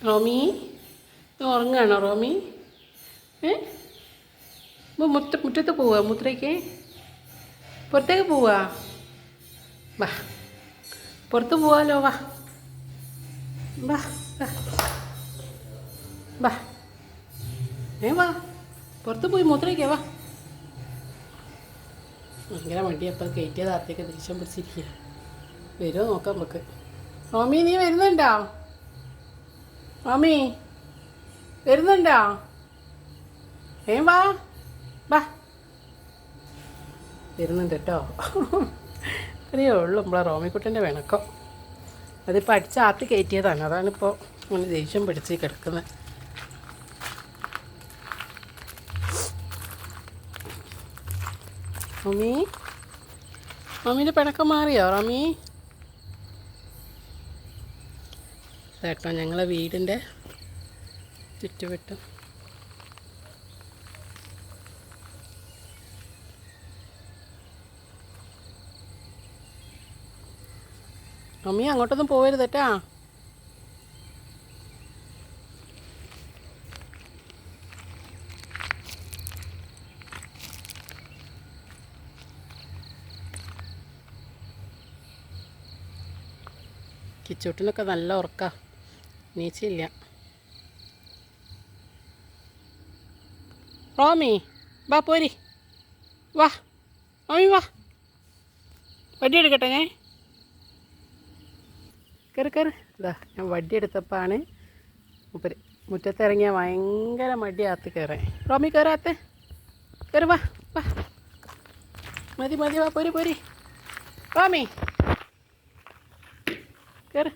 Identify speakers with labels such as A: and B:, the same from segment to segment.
A: റോമി ഉറങ്ങാണോ റോമി? മുറ്റത്ത് പോവാ? മുത്രയ്ക്ക് പുറത്തേക്ക് പോവാ? വാ പുറത്ത് പോവാലോ. വാ വാ വാ വാ പുറത്ത് പോയി മൂത്രയ്ക്കാ. വാ. ഭയങ്കര വണ്ടിയപ്പം കയറ്റിയ താത്തേക്ക് ദേഷ്യം പിടിച്ചിരിക്കുക. വരുമോ നോക്കാം നമുക്ക്. റോമി നീ വരുന്നുണ്ടോ? റോമി വരുന്നുണ്ടോ? വാ വാ. വരുന്നുണ്ട് കേട്ടോ. ഇത്രയേ ഉള്ളൂ നമ്മളെ റോമിക്കുട്ടൻ്റെ വിണക്കം. അതിപ്പോൾ അടിച്ചാത്തി കയറ്റിയതാണ്. അതാണിപ്പോൾ അങ്ങനെ ദേഷ്യം പിടിച്ച് കിടക്കുന്നത്. റോമി റോമീൻ്റെ പിണക്കം മാറിയോ റോമി? കേട്ടോ ഞങ്ങളെ വീടിൻ്റെ ചുറ്റുവട്ടം. റോമി അങ്ങോട്ടൊന്നും പോകരുത് കേട്ടാ. കിച്ചൂട്ടിനൊക്കെ നല്ല ഉറക്കാ, നീച്ചില്ല. റോമി വാ പോരി. വാ റോമി വാ. വടി എടുക്കട്ടെ ഞാൻ. കയറി. ഇതാ ഞാൻ വടി എടുത്തപ്പോഴാണ് മൂപ്പര് മുറ്റത്തിറങ്ങിയാൽ ഭയങ്കര മടിയാത്ത് കയറാൻ. റോമി കയറാത്ത കയറി. വാ വാ മതി വാ പോരി. റോമി കയറി.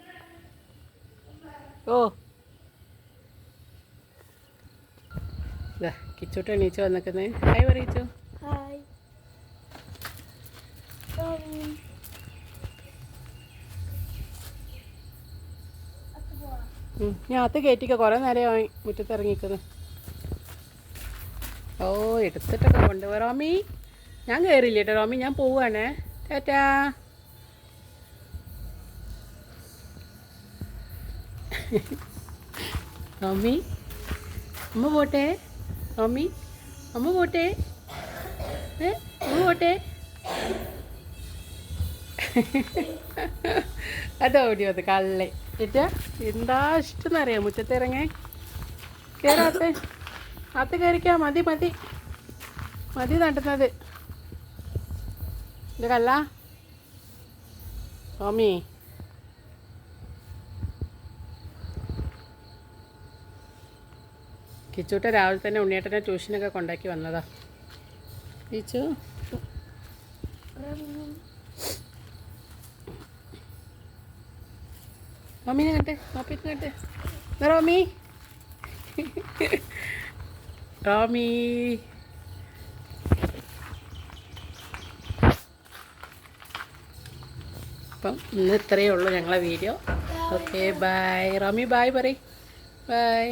A: ഓ ഇതാ കിച്ചൂട്ട് എണീച്ച് വന്നിക്കുന്നത്. ഹായ് പറയിച്ചു. ഞാൻ അകത്ത് കയറ്റിക്കോ. കുറേ നേരമായി മുറ്റത്തിറങ്ങിക്കുന്നത്. ഓ എടുത്തിട്ടൊക്കെ കൊണ്ടുപോകാം. റോമി ഞാൻ കയറില്ല കേട്ടോ. റോമി ഞാൻ പോവുകയാണേ. ടാറ്റാ. റോമി അമ്മ പോട്ടെ. റോമി അമ്മ പോട്ടെ. അമ്മ പോട്ടെ. അതോടി വന്ന് കള്ളേ ചേട്ടാ. എന്താ ഇഷ്ടം എന്നറിയാം മുറ്റത്തിറങ്ങേ. കയറാത്ത അകത്ത് കയറിക്കാം. മതി നട്ടുന്നത്. ഇത് കല്ല റോമി. കിച്ചൂട്ട രാവിലെ തന്നെ ഉണ്ണിയേട്ടനെ ട്യൂഷനൊക്കെ കൊണ്ടാക്കി വന്നതാ. കിച്ചു മമ്മീനെ കട്ടെ. നോക്കിയിട്ട് കട്ടെ. റോമി അപ്പം ഇന്ന് ഇത്രയേ ഉള്ളൂ ഞങ്ങളെ വീഡിയോ. Okay bye. റോമി ബായ് പറയ്. ബൈ.